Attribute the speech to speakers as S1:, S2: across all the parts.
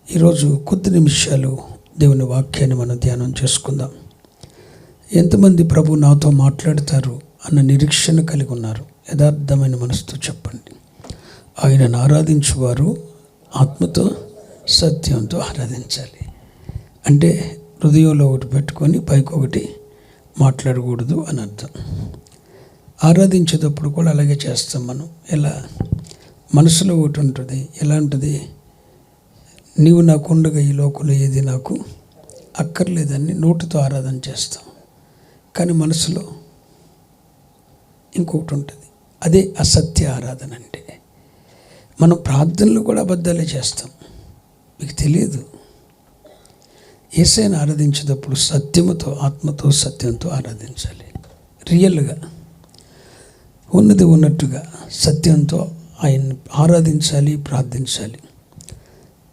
S1: ఈరోజు కొద్ది నిమిషాలు దేవుని వాక్యాన్ని మనం ధ్యానం చేసుకుందాం. ఎంతమంది ప్రభు నాతో మాట్లాడతారు అన్న నిరీక్షణ కలిగి ఉన్నారు? యథార్థమైన మనసుతో చెప్పండి. ఆయనను ఆరాధించువారు ఆత్మతో సత్యంతో ఆరాధించాలి. అంటే హృదయంలో ఒకటి పెట్టుకొని పైకి ఒకటి మాట్లాడకూడదు అని అర్థం. ఆరాధించేటప్పుడు కూడా అలాగే చేస్తాం మనం. ఎలా మనసులో ఒకటి ఉంటుంది. ఎలా ఉంటుంది? నీవు నాకుండగా ఈ లోకంలో ఏది నాకు అక్కర్లేదని నోటితో ఆరాధన చేస్తాం, కానీ మనసులో ఇంకొకటి ఉంటుంది. అదే అసత్య ఆరాధన. అంటే మనం ప్రార్థనలు కూడా అబద్ధాలే చేస్తాం, మీకు తెలియదు. యేసయ్యను ఆరాధించేటప్పుడు సత్యముతో ఆత్మతో సత్యంతో ఆరాధించాలి. రియల్గా ఉన్నది ఉన్నట్టుగా సత్యంతో ఆయన్ని ఆరాధించాలి, ప్రార్థించాలి.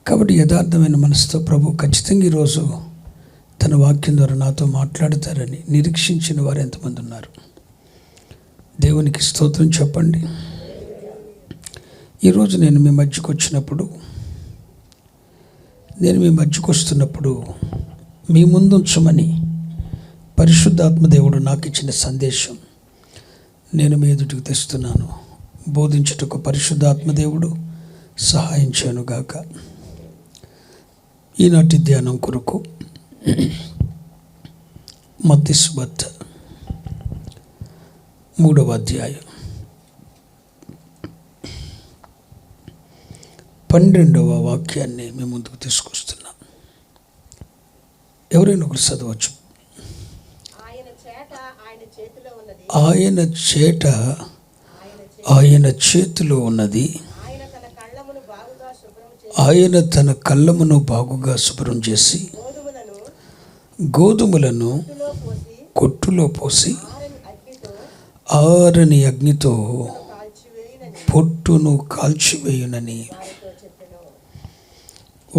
S1: కాబట్టి యథార్థమైన మనసుతో ప్రభు ఖచ్చితంగా ఈరోజు తన వాక్యం ద్వారా నాతో మాట్లాడతారని నిరీక్షించిన వారు ఎంతమంది ఉన్నారు? దేవునికి స్తోత్రం చెప్పండి. ఈరోజు నేను మీ మధ్యకు వస్తున్నప్పుడు మీ ముందు ఉంచమని పరిశుద్ధాత్మ దేవుడు నాకు ఇచ్చిన సందేశం నేను మీ ఎదుటికి తెస్తున్నాను. బోధించుటకు పరిశుద్ధాత్మ దేవుడు సహాయం చేయనుగాక. ఈనాటి ధ్యానం కొరకు మత్తయి సువార్త 3వ అధ్యాయం 12వ వాక్యాన్ని మేము ముందుకు తీసుకొస్తున్నాం. ఎవరైనా ఒకరు చదవచ్చు. ఆయన చేట ఆయన చేతిలో ఉన్నది, ఆయన తన కళ్ళమును బాగుగా శుభ్రం చేసి గోధుమలను కొట్టులో పోసి ఆరని అగ్నితో పొట్టును కాల్చివేయునని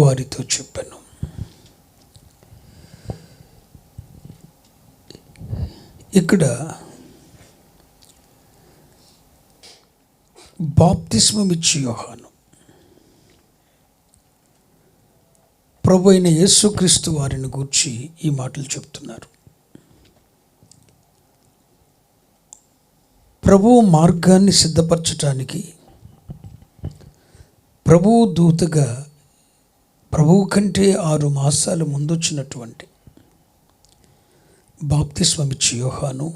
S1: వారితో చెప్పాను. ఇక్కడ బాప్తిస్మమిచ్చి యోహాను ప్రభు అయిన యేసుక్రీస్తు వారిని గూర్చి ఈ మాటలు చెప్తున్నారు. ప్రభువు మార్గాన్ని సిద్ధపరచటానికి ప్రభువు దూతగా ప్రభువు కంటే 6 మాసాలు ముందొచ్చినటువంటి బాప్తిస్మమిచ్చి యోహాను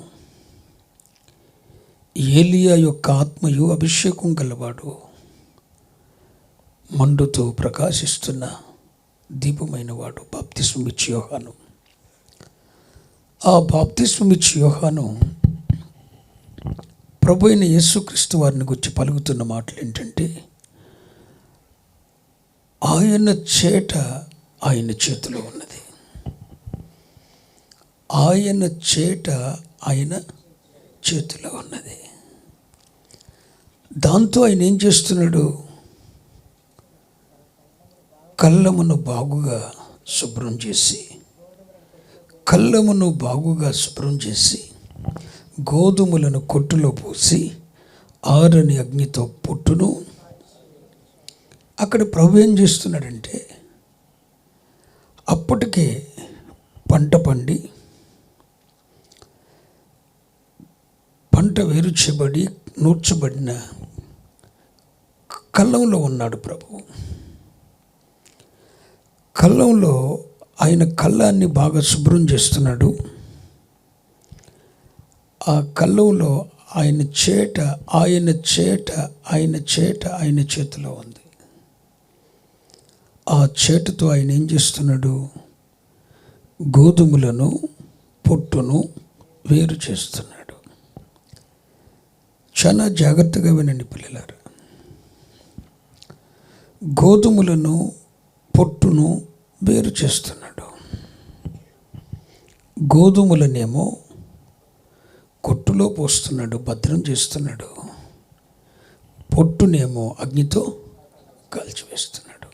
S1: ఏలియా యొక్క ఆత్మయు అభిషేకం గలవాడు, మండుతో ప్రకాశిస్తున్న దీపమైన వాడు బాప్తిస్మమిచ్చి యోహాను. ఆ బాప్తిస్మమిచ్చి యోహాను ప్రభు అయిన యేసుక్రీస్తు వారిని గురించి పలుకుతున్న మాటలు ఏంటంటే, ఆయన చేట ఆయన చేతిలో ఉన్నది. ఆయన చేట ఆయన చేతిలో ఉన్నది. దాంతో ఆయన ఏం చేస్తున్నాడు? కళ్ళమును బాగుగా శుభ్రం చేసి గోధుమలను కొట్టులో పోసి ఆరని అగ్నితో పొట్టును. అక్కడ ప్రభు ఏం చేస్తున్నాడంటే, అప్పటికే పంట పండి పంట వేరు చేయబడి నూర్చబడిన కళ్ళంలో ఉన్నాడు ప్రభు. కళ్ళంలో ఆయన కళ్ళాన్ని బాగా శుభ్రం చేస్తున్నాడు. ఆ కళ్ళంలో ఆయన చేతిలో ఉంది. ఆ చేటుతో ఆయన ఏం చేస్తున్నాడు? గోధుమలను పొట్టును వేరు చేస్తున్నాడు. చాలా జాగ్రత్తగా వినండి పిల్లలారా. గోధుమలను పొట్టును వేరు చేస్తున్నాడు. గోధుమలనేమో కొట్టులో పోస్తున్నాడు, భద్రం చేస్తున్నాడు. పొట్టునేమో అగ్నితో కాల్చివేస్తున్నాడు.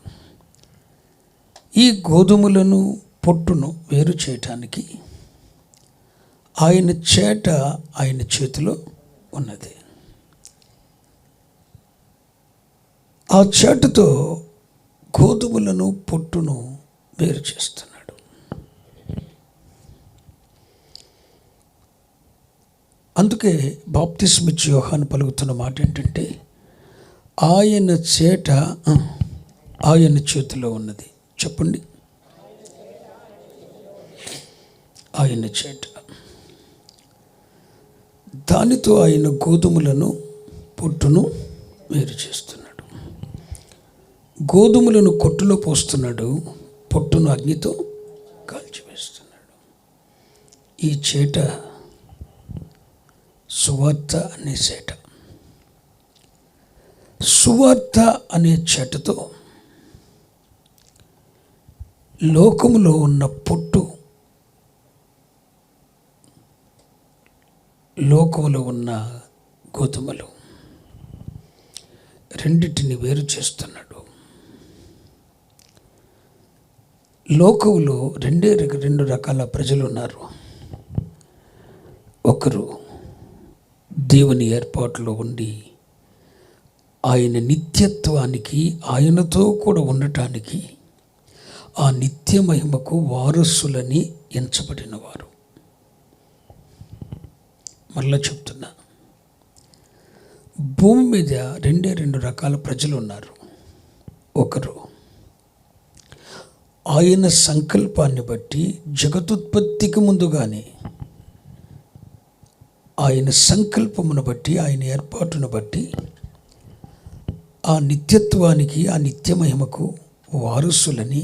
S1: ఈ గోధుమలను పొట్టును వేరు చేయటానికి ఆయన చేట ఆయన చేతిలో ఉన్నది. ఆ చేటుతో గోధుమలను పొట్టును వేరు చేస్తున్నాడు. అందుకే బాప్తిస్మిచ్చి యోహాను పలుకుతున్న మాట ఏంటంటే, ఆయన చేట ఆయన చేతిలో ఉన్నది. చెప్పండి, ఆయన చేట. దానితో ఆయన గోధుమలను పొట్టును వేరు చేస్తున్నాడు. గోధుమలను కొట్టులో పోస్తున్నాడు, పొట్టును అగ్నితో కాల్చివేస్తున్నాడు. ఈ చేట సువార్త అనే చేట. సువార్త అనే చేటతో లోకములో ఉన్న పొట్టు, లోకములో ఉన్న గోధుమలు రెండింటిని వేరు చేస్తున్నాడు. లోకములో రెండు రకాల ప్రజలు ఉన్నారు. ఒకరు దేవుని ఏర్పాటులో ఉండి ఆయన నిత్యత్వానికి, ఆయనతో కూడా ఉండటానికి, ఆ నిత్య మహిమకు వారసులని ఎంచబడిన వారు. మళ్ళా చెప్తున్నా, భూమి మీద రెండు రకాల ప్రజలు ఉన్నారు. ఒకరు ఆయన సంకల్పాన్ని బట్టి జగతుత్పత్తికి ముందుగానే ఆయన సంకల్పమును బట్టి, ఆయన ఏర్పాటును బట్టి ఆ నిత్యత్వానికి, ఆ నిత్య మహిమకు వారసులని,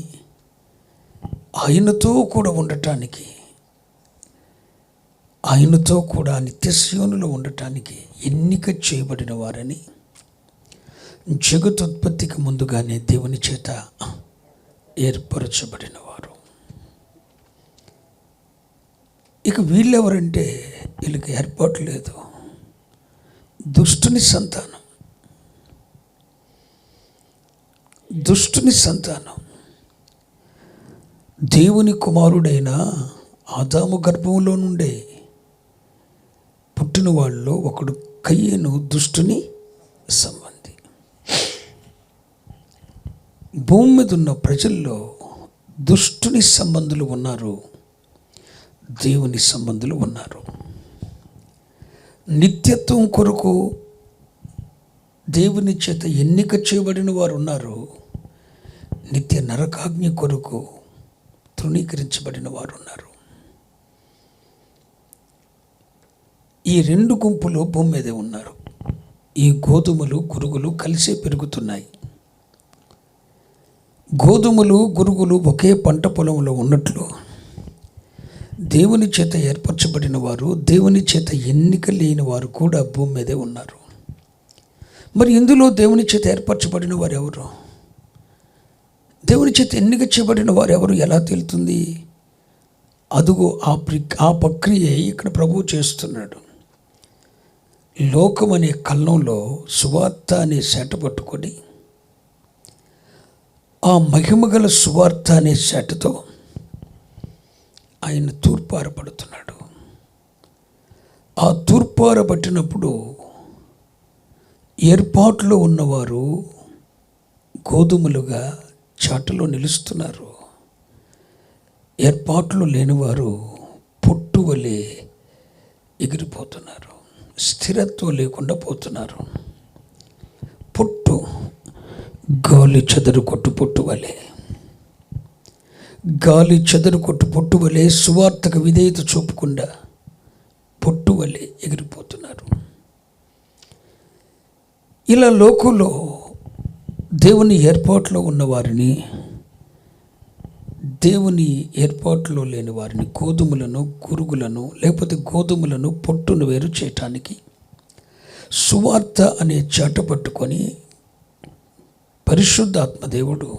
S1: ఆయనతో కూడా ఉండటానికి, ఆయనతో కూడా నిత్యశయోనులో ఉండటానికి ఎన్నిక చేయబడిన వారని జగతుత్పత్తికి ముందుగానే దేవుని చేత ఏర్పరచబడిన వారు. ఇక వీళ్ళెవరంటే, వీళ్ళకి ఏర్పాటు లేదు. దుష్టుని సంతానం. దుష్టుని సంతానం. దేవుని కుమారుడైన ఆదాము గర్భంలో నుండే పుట్టిన వాళ్ళలో ఒకడు కయ్యను, దుష్టుని సంబంధి. భూమి మీద ఉన్న ప్రజల్లో దుష్టుని సంబంధులు ఉన్నారు, దేవుని సంబంధులు ఉన్నారు. నిత్యత్వం కొరకు దేవుని చేత ఎన్నిక చేయబడిన వారు ఉన్నారు, నిత్య నరకాగ్ని కొరకు తృణీకరించబడిన వారు ఉన్నారు. ఈ రెండు గుంపులు భూమి మీదే ఉన్నారు. ఈ గోధుమలు, గురుగులు కలిసే పెరుగుతున్నాయి. గోధుమలు, గురుగులు ఒకే పంట పొలంలో ఉన్నట్లు దేవుని చేత ఏర్పరచబడిన వారు, దేవుని చేత ఎన్నిక లేని వారు కూడా భూమి మీదే ఉన్నారు. మరి ఇందులో దేవుని చేత ఏర్పరచబడిన వారు ఎవరు? దేవుని చేత ఎన్నిక చేయబడిన వారు ఎవరు ఎలా తెలుస్తుంది? అదుగో ఆ ప్రక్రియ ఇక్కడ ప్రభువు చేస్తున్నాడు. లోకం అనే కళ్ళంలో సువార్త అనే సేట పట్టుకొని, ఆ మహిమగల సువార్త అనే సేటతో ఆయన తూర్పారపడుతున్నాడు. ఆ తూర్పారబట్టినప్పుడు ఏర్పాటులో ఉన్నవారు గోధుమలుగా చాటలో నిలుస్తున్నారు. ఏర్పాట్లు లేనివారు పొట్టు వలె ఎగిరిపోతున్నారు, స్థిరత్వం లేకుండా పోతున్నారు. పొట్టు గాలి చెదరు కొట్టు పొట్టు వలె, గాలి చెదరు కొట్టు పొట్టు వలె సువార్తకు విధేయత చూపకుండా పొట్టు వలె ఎగిరిపోతున్నారు. ఇలా లోకంలో దేవుని ఏర్పాటులో ఉన్న వారిని, దేవుని ఏర్పాటులో లేని వారిని, గోధుమలను, గురుగులను, లేకపోతే గోధుమలను, పొట్టును వేరు చేయటానికి సువార్త అనే చాట పట్టుకొని పరిశుద్ధాత్మ దేవుడు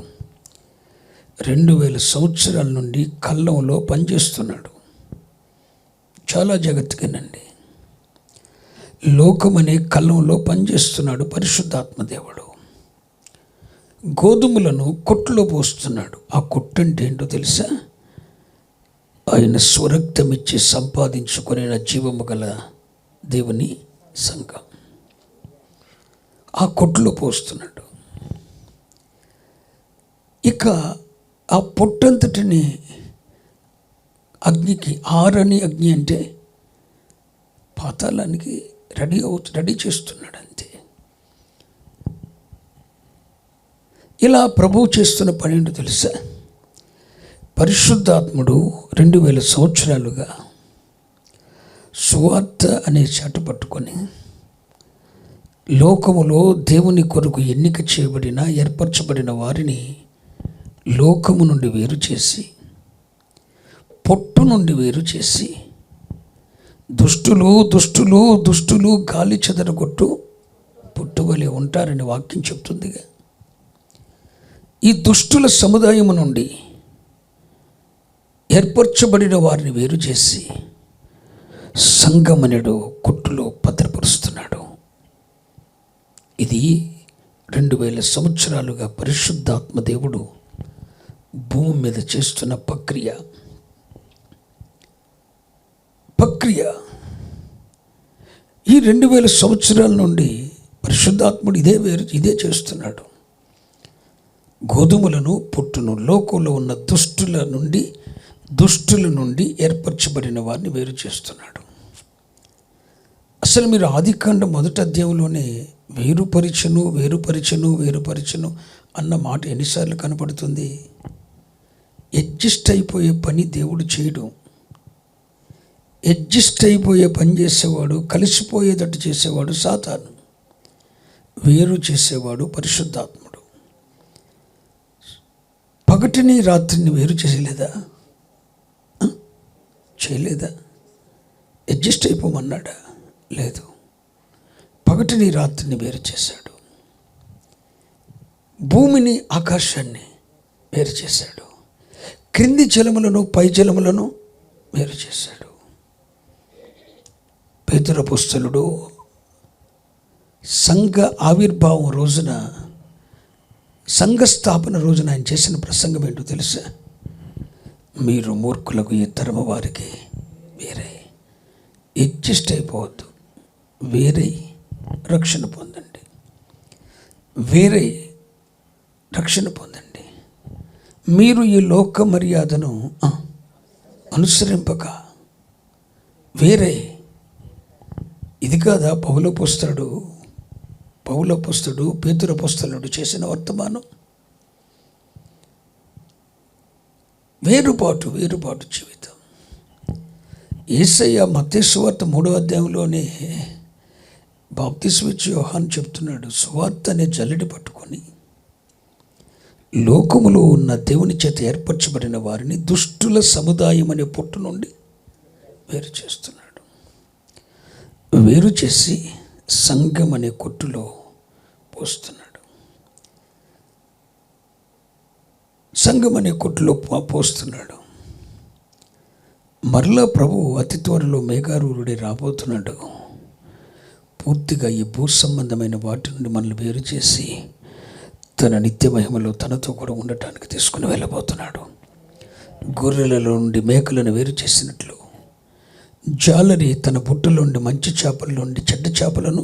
S1: 2000 సంవత్సరాల నుండి కళ్ళంలో పనిచేస్తున్నాడు. చాలా జాగ్రత్తగానండి. లోకం అనే కళ్ళంలో పనిచేస్తున్నాడు పరిశుద్ధాత్మ దేవుడు. గోధుమలను కొట్టులో పోస్తున్నాడు. ఆ కొట్టు అంటే ఏంటో తెలుసా? ఆయన స్వరక్తమిచ్చి సంపాదించుకునే జీవము గల దేవుని సంఘం. ఆ కొట్టులో పోస్తున్నాడు. ఇక ఆ పొట్టంతటిని అగ్నికి, ఆరని అగ్ని అంటే పాతాళానికి రెడీ చేస్తున్నాడు అంతే. ఇలా ప్రభువు చేస్తున్న పని ఏంటో తెలుసా? పరిశుద్ధాత్ముడు 2000 సంవత్సరాలుగా సువార్త అనే చాటు పట్టుకొని లోకములో దేవుని కొరకు ఎన్నిక చేయబడిన, ఏర్పరచబడిన వారిని లోకము నుండి వేరు చేసి, పొట్టు నుండి వేరు చేసి, దుష్టులు దుష్టులు దుష్టులు గాలి చెదరగొట్టు పుట్టువలే ఉంటారని వాక్యం చెప్తుందిగా. ఈ దుష్టుల సముదాయము నుండి ఏర్పరచబడిన వారిని వేరు చేసి సంఘమనుడు కొట్టులో భద్రపరుస్తున్నాడు. ఇది 2000 సంవత్సరాలుగా పరిశుద్ధాత్మ దేవుడు భూమి మీద చేస్తున్న ప్రక్రియ. ఈ 2000 సంవత్సరాల నుండి పరిశుద్ధాత్ముడు ఇదే చేస్తున్నాడు. గోధుమలను, పొట్టును, లోకంలో ఉన్న దుష్టుల నుండి ఏర్పరచబడిన వారిని వేరు చేస్తున్నాడు. అసలు మీరు ఆదికాండం 1వ అధ్యాయంలోనే వేరుపరిచను అన్న మాట ఎన్నిసార్లు కనపడుతుంది? అడ్జస్ట్ అయిపోయే పని దేవుడు చేయడం. అడ్జస్ట్ అయిపోయే పని చేసేవాడు, కలిసిపోయేటట్టు చేసేవాడు సాతాను. వేరు చేసేవాడు పరిశుద్ధాత్ముడు. పగటిని రాత్రిని వేరు చేయలేదా? అడ్జస్ట్ అయిపోమన్నాడా? లేదు. పగటిని రాత్రిని వేరు చేశాడు. భూమిని ఆకాశాన్ని వేరు చేశాడు. క్రింది జలములను పై జలములను వేరు చేశాడు. పేతురు అపోస్తలుడు సంఘ ఆవిర్భావం రోజున, సంఘ స్థాపన రోజున ఆయన చేసిన ప్రసంగం ఏంటో తెలుసా? మీరు మూర్ఖులకు ఈ తరమ వారికి వేరే అడ్జస్ట్ అయిపోవద్దు, వేరే రక్షణ పొందండి. మీరు ఈ లోక మర్యాదను అనుసరింపక వేరే. ఇది కాదా పౌలపోస్తలుడు పేతురు అపోస్తలుడు చేసిన వర్తమానం? వేరుపాటు జీవితం. యేసయ్య మత్తయి సువార్త 3వ అధ్యాయంలోనే బాప్తిస్మం ఇచ్చి యోహాను చెప్తున్నాడు, సువార్త అనే జల్లెడి పట్టుకొని లోకములో ఉన్న దేవుని చేత ఏర్పరచబడిన వారిని దుష్టుల సముదాయం అనే పొట్టు నుండి వేరు చేస్తున్నాడు. వేరు చేసి సంఘం అనే కొట్టులో పోస్తున్నాడు. మరలా ప్రభు అతి త్వరలో మేఘారూఢుడై రాబోతున్నాడు. పూర్తిగా ఈ భూ సంబంధమైన వాటి నుండి మనల్ని వేరు చేసి తన నిత్య మహిమలో తనతో కూడా ఉండటానికి తీసుకుని వెళ్ళబోతున్నాడు. గొర్రెలలో నుండి మేకలను వేరు చేసినట్లు, జాలరి తన బుట్టలో నుండి మంచి చేపల నుండి చెడ్డ చేపలను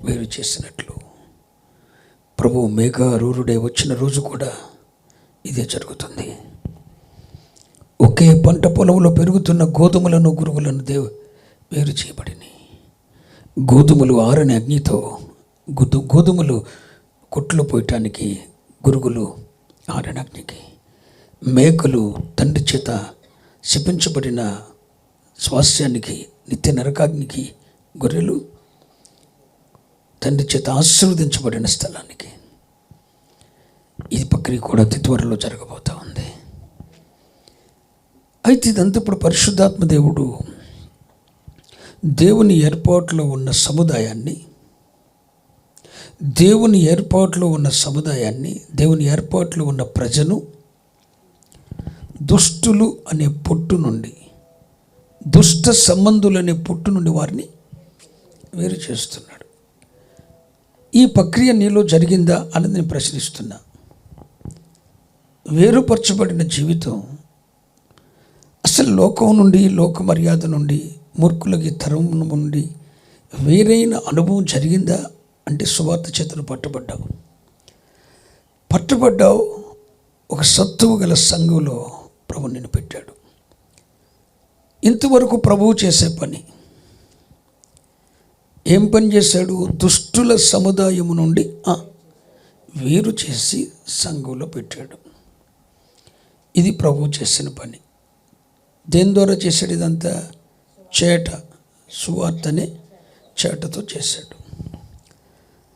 S1: వేరు చేసినట్లు, ప్రభువు మేఘారూఢుడై వచ్చిన రోజు కూడా ఇదే జరుగుతుంది. ఒకే పంట పొలంలో పెరుగుతున్న గోధుమలను, గురుగులను వేరు చేయబడినాయి. గోధుమలు ఆరని అగ్నితో, గోధుమలు కొట్లు పోయటానికి, గురుగులు ఆరని అగ్నికి, మేకలు తండ్రి చేత శపించబడిన స్వాస్థ్యానికి, నిత్య నరకాగ్నికి, గొర్రెలు తండ్రి చేత ఆశీర్వదించబడిన స్థలానికి. ఈ ప్రక్రియ కూడా అతి త్వరలో జరగబోతూ ఉంది. అయితే ఇదంతా ఇప్పుడు పరిశుద్ధాత్మ దేవుడు దేవుని ఏర్పాటులో ఉన్న సముదాయాన్ని, దేవుని ఏర్పాటులో ఉన్న ప్రజను దుష్టులు అనే పొట్టు నుండి, దుష్ట సంబంధులు అనే పొట్టు నుండి వారిని వేరు చేస్తున్నాడు. ఈ ప్రక్రియ నీలో జరిగిందా అన్నది నేను ప్రశ్నిస్తున్నా. వేరుపరచబడిన జీవితం అసలు లోకం నుండి, లోక మర్యాద నుండి, మూర్ఖులకి తరం నుండి వేరైన అనుభవం జరిగిందా అంటే సువార్త చేతను పట్టబడ్డావు. ఒక సత్తువ గల సంఘంలో ప్రభు నిన్ను పెట్టాడు. ఇంతవరకు ప్రభువు చేసే పని ఏం పని చేశాడు? దుష్టుల సముదాయము నుండి వేరు చేసి సంఘంలో పెట్టాడు. ఇది ప్రభువు చేసిన పని. దేని ద్వారా చేశాడు ఇదంతా? చేట, సువార్తనే చేటతో చేశాడు.